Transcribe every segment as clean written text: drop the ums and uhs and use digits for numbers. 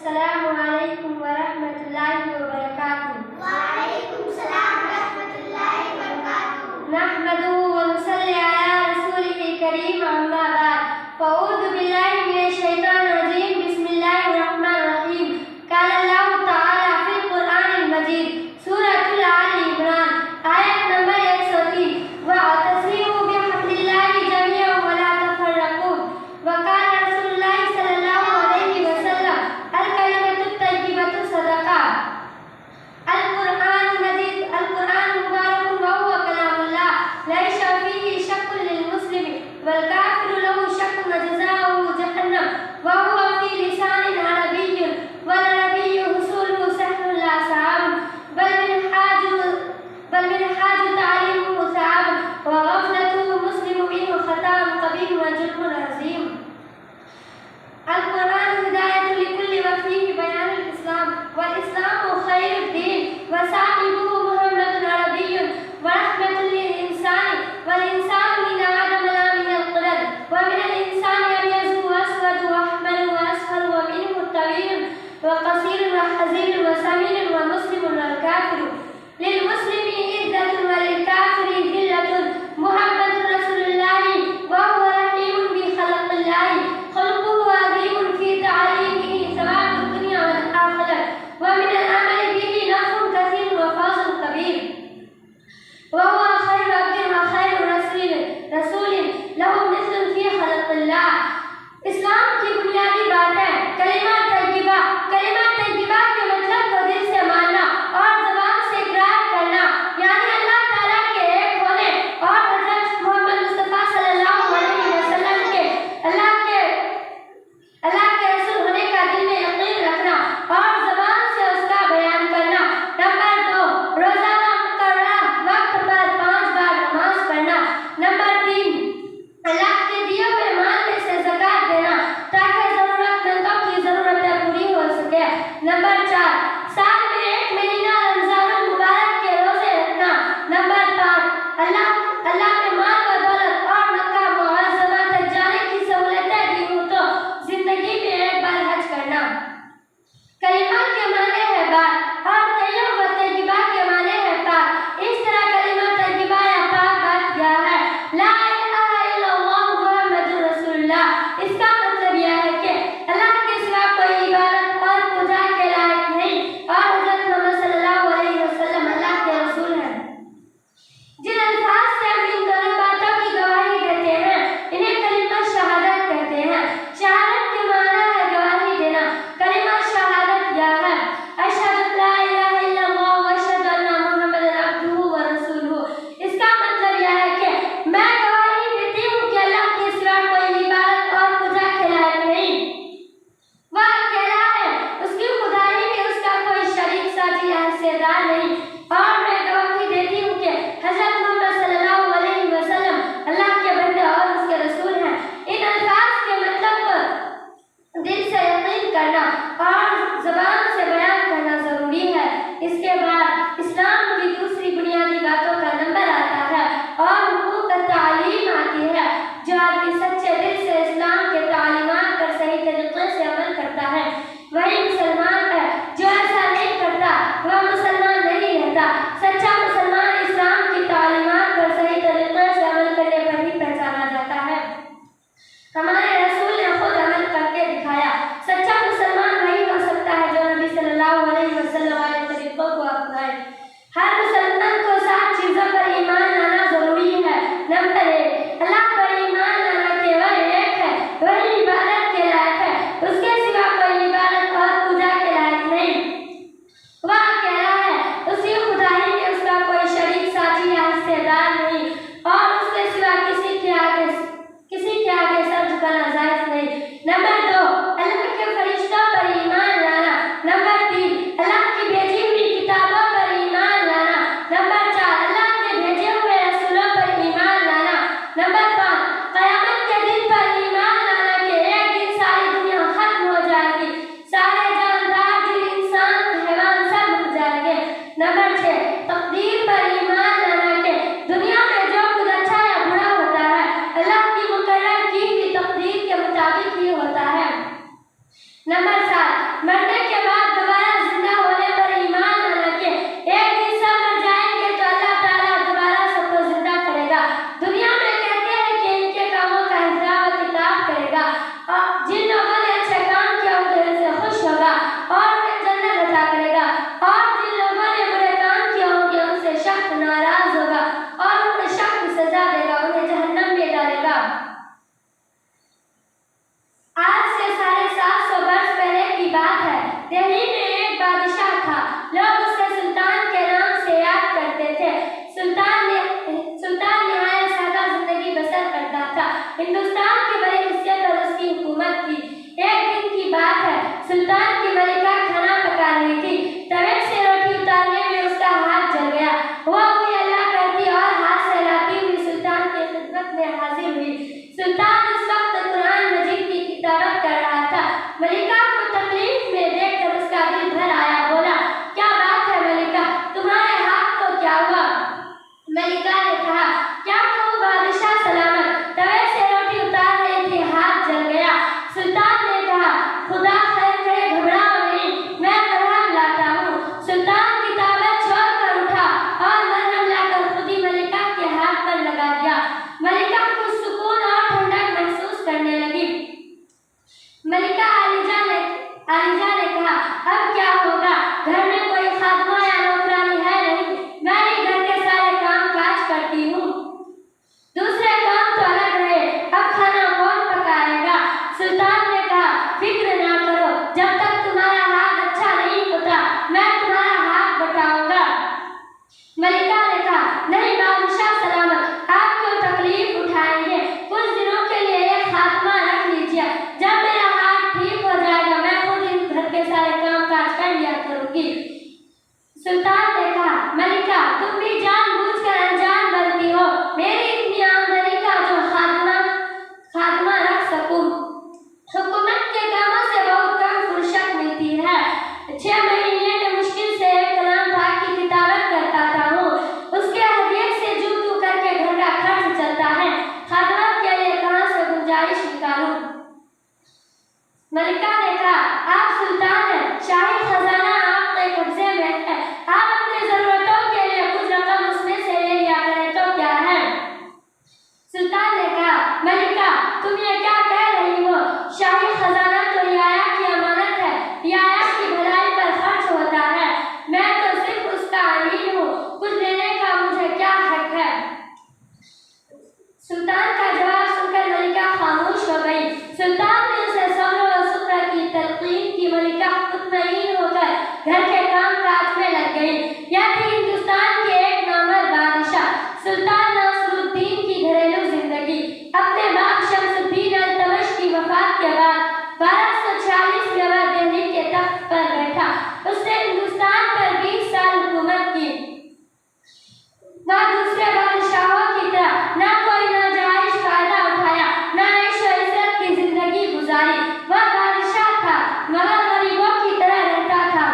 अस्सलामुअलैकुम वरहमतुल्लाहि वबरकातुहू। वालेकुम सलाम रहमतुल्लाहि वबरकातुहू। नहमदुहु व नुसल्ली अला रसूलिहिल करीम, अम्मा बाद। फ़अऊज़ु बिल्लाहि मिनश शैतानिर रजीम, बिस्मिल्लाहिर रहमानिर रहीम। क़ाल अल्लाहु तआला फ़िल क़ुरआनिल मजीद, सूरतुल आल इमरान, आयत नंबर 103। वअतसिमू बिहब्लिल्लाहि जमीअन व ला तफ़र्रक़ू। वक़ाल रसूलुल्लाहि सल्लल्लाहु अलैहि वसल्लम, अल कलिमतुत तय्यिबतु सदक़ा। अल क़ुरआन मजीद, अल क़ुरआन मुबारकुन व हुवा कलामुल्लाह, लैसा फ़ीही शक्कुन लिल मुस्लिमी वल काफ़िरु लहु शक्कुन जज़ाउहु जहन्नम व हुवा फ़ी लिसानिन अरबिय्यिन वल अरबिय्यु हुसूलुहु सह्लुन ला सआबुन बल मिनहाजु तालीमुहु सआबुन व ग़फ़लतुहु मुस्लिमु मिन्हु ख़ताअन कबीह व जुर्मुन अज़ीम। अल क़ुरआन हिदायतुन लिकुल्लि व फ़ीही बयानुल इस्लाम वल इस्लामु खैरुद्दीन व साहिबुहु मुहम्मदुन अरबिय्युन व रहमतुल लिल इंसानी वल इंसानु मिन आदम ला मिनल क़रद व मिनल इंसानी अब्यज़ु व अस्वदु व अहमरु व असफ़रु व मिन्हु तवीलुन व क़सीरुन व हज़ीरुन व समीनुन व मुस्लिमुन वल काफ़िरु लिल मुस्लिमी इज़्ज़तुन व लिल काफ़िरी ज़िल्लतुन। मुहम्मदुर रसूलुल्लाहि व हुवा रहीमुन बि ख़ल्क़िल्लाहि, ख़ुल्क़ुहु अज़ीमुन फ़ी तअलीमिही सवाबुद दुनिया वल आख़िरह व मिनल अमलि बिही नफ़उन कसीरुन व फ़ज़्लुन कबीर व हुवा खैरु अब्दिन व खैरु रसूलिन लहु मिस्लुन फ़ी ख़ल्क़िल्लाह। इस्लाम की बुनियादी बातें। कलिमा तय्यिबा। कलिमा तय्यिबा के मतलब को दिल से मानना और ज़बान से इक़रार करना, यानी अल्लाह ताला के एक होने और हज़रत मोहम्मद मुस्तफ़ा सल्लल्लाहु अलैहि वसल्लम के अल्लाह के रसूल होने का दिल में यकीन रखना और ज़बान से उसका बयान करना। नंबर 2, रोज़ाना मुकर्ररा वक्त पर 5 बार नमाज पढ़ना। नंबर 3, अल्लाह के दिए हुए माल में से ज़कात देना ताकि ज़रूरतमंदों की ज़रूरतें पूरी हो सके। नंबर 4, साल में 1 महीना रमज़ानुल मुबारक के रोज़े रखना। नंबर 5, अल्लाह ने माल व दौलत और मक्का मुअज़्ज़मा तक जाने की सहूलतें दी हो तो ज़िंदगी में एक बार हज करना। कलिमा के माने है बात और तय्यब व तय्यिबा के माने है पाक। इस तरह कलिमा तय्यिबा या पाक बात क्या है? ला इलाहा इल्लल्लाह मुहम्मदुर रसूलुल्लाह। इसका मतलब यह है कि अल्लाह के सिवा कोई इबादत और पूजा के लायक नहीं और हज़रत मोहम्मद सल्लल्लाहु अलैहि वसल्लम अल्लाह के रसूल हैं। जिन अल्फाज से हम इन दोनों बातों की गवाही देते हैं इन्हें कलिमा शहादत कहते हैं। शहादत के माना है गवाही देना। कलिमा शहादत यह करूंगी। सुल्तान ने कहा, मलिका तुम भी जानबूझकर अनजान बनती हो, मेरी इतनी आमदनी का जो खात्मा रख सकूं। हुकूमत के कामों से बहुत कम फुर्सत मिलती है। 6 महीने में मुश्किल से एक कलाम पाक की किताबत करता हूँ, उसके हदियत से जू तू करके घर का खर्च चलता है। खात्मा के लिए कहाँ से गुंजाइश निकालूं? मलिका ने कहा, आप सुल्तान हैं, शाही खजाना आपके कब्जे में है, आप अपनी जरूरतों के लिए कुछ रकम उसमें से ले लिया करें तो क्या है? सुल्तान ने कहा, मलिका तुम ये क्या कह रही हो? शाही खजाना तो रियाया की अमानत है, रियाया की भलाई पर खर्च होता है, मैं तो सिर्फ उसका अमीर हूँ, कुछ लेने का मुझे क्या हक है? सुल्तान का जवाब सुनकर मलिका खामोश हो गई। सुल्तान ने उसे सब्र और शुक्र की तलकीन की। मलिका मुतमईन होकर घर के काम काज में लग गई। यह थी हिंदुस्तान के एक नामवर बादशाह सुल्तान नासिरुद्दीन की घरेलू जिंदगी। अपने बाप शमसुद्दीन अल्तमश की वफात के बाद 1246 में वह दिल्ली के तख्त पर बैठा। उसने हिंदुस्तान पर 20 साल हुकूमत की। वह दूसरे बादशाहों की तरह न कोई नाजायज फायदा उठाया, न ऐशो इज्जत की जिंदगी गुजारी। वह बादशाह था मगर गरीबों की तरह रहता था,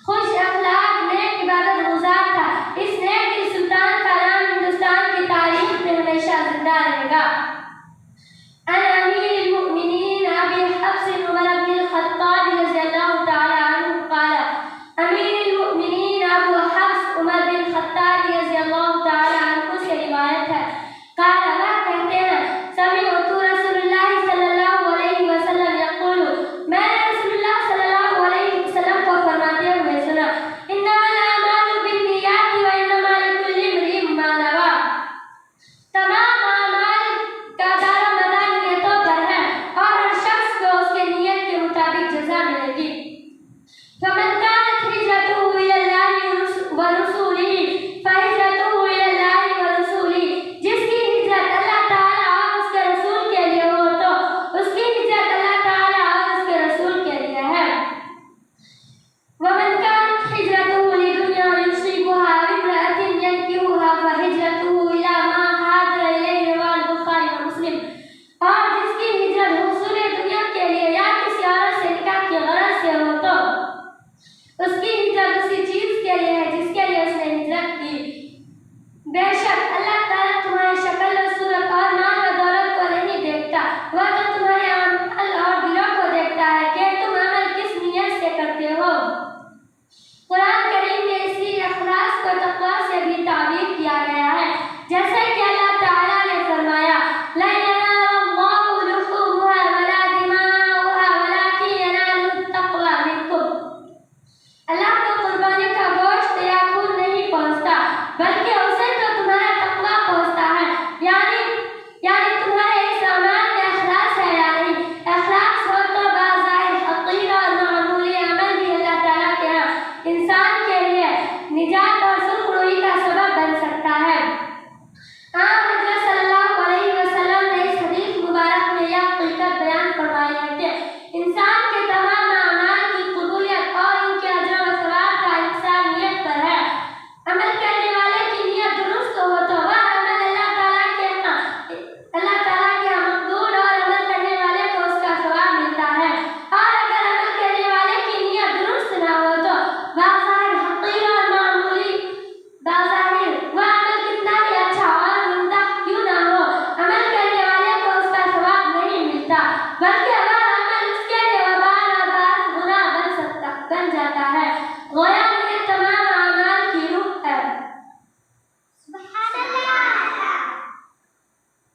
खुश अखलाक, नेक इबादत गुजार था। इस नेक दिल सुल्तान का नाम हिंदुस्तान की तारीख में हमेशा जिंदा रहेगा। अमीरुल मुमिनीन अबी हफ्स उमर बिन खत्ताब रज़ियल्लाहु तआला अन्हु क़ाल, अमीरुल मुमिनीन अबू हफ्स उमर बिन खत्ताब रज़ियल्लाहु तआला अन्हु से रिवायत है, क़ाल वह कहते हैं, समिअतु रसूलुल्लाह सल्लल्लाहु अलैहि वसल्लम यक़ूलु, मैंने रसूलुल्लाह सल्लल्लाहु अलैहि वसल्लम को फरमाते हुए सुना, इन्नमल अमालु बिन्नियाति व इन्नमा लिकुल्लि इम्रिइन मा नवा। तमाम अमाल का दारोमदार नियतों पर है और हर शख्स को उसके नियत के मुताबिक जज़ा मिलेगी। फमन कानत हिजरतुहु इलल्लाहि व रसूलिही फहिजरतुहु इलल्लाहि व रसूलिही, जिसकी हिजरत अल्लाह ताला और उसके रसूल के लिए हो तो उसकी हिजरत अल्लाह ताला और उसके रसूल के लिए है। वमन कानत हिजरतुहु लिदुन्या युसीबुहा अव इम्रअतिन यनकिहुहा फहिजरतुहु इला मा हाजर इलैहि रवाहुल बुखारी व मुस्लिम, और जिसकी हिजरत हुसूल दुनिया के लिए या किसी औरत से निकाह की गरज से हो तो उसकी हिजरत उसी चीज के लिए है जिसके लिए उसने हिजरत की। बेशक अल्लाह ताला तुम्हारी शक्ल और सूरत और माल व दौलत को नहीं देखता, वह तो तुम्हारे अमल और दिलों को देखता है कि तुम अमल किस नियत से करते हो। कुरान करीम में इसी इखलास को तक़वा से भी ताबीर किया गया है, जैसे कि अल्लाह ताला ने फरमाया, ला यनालुल्लाहु लुहूमुहा वला दिमाउहा वलाकिन यनालुहु तक़वा मिनकुम। अल्लाह को कुर्बानी का गोश्त या खून नहीं पहुंचता, बल्कि उसे तो तुम्हारा तक़वा पहुंचता है। यानी तुम्हारे इस अमाल में इखलास है या नहीं। इखलास हो तो बाज़ाहिर हक़ीर और मामूली अमल भी अल्लाह ताला के यहाँ इंसान के लिए निजात और सुरखरुई का सबब बन सकता है। हज़रत सल्लल्लाहु अलैहि वसल्लम ने इस हदीस मुबारक में यह हकीकत बयान फरमाई है कि इंसान के तमाम अमाल की कबूलियत और उनके अजर व सवाब का इंसान नियत पर है। अमल करने वाले की नियत दुरुस्त हो तो वह अमल अल्लाह ताला के यहाँ मकबूल और अमल करने वाले को उसका सवाब मिलता है। और अगर अमल करने वाले की नियत दुरुस्त ना हो तो बाज़ाहिर हक़ीर और मामूली, बाज़ाहिर वह अमल कितना भी अच्छा और उम्दा क्यों ना हो, अमल करने वाले को उसका सवाब नहीं मिलता, बल्कि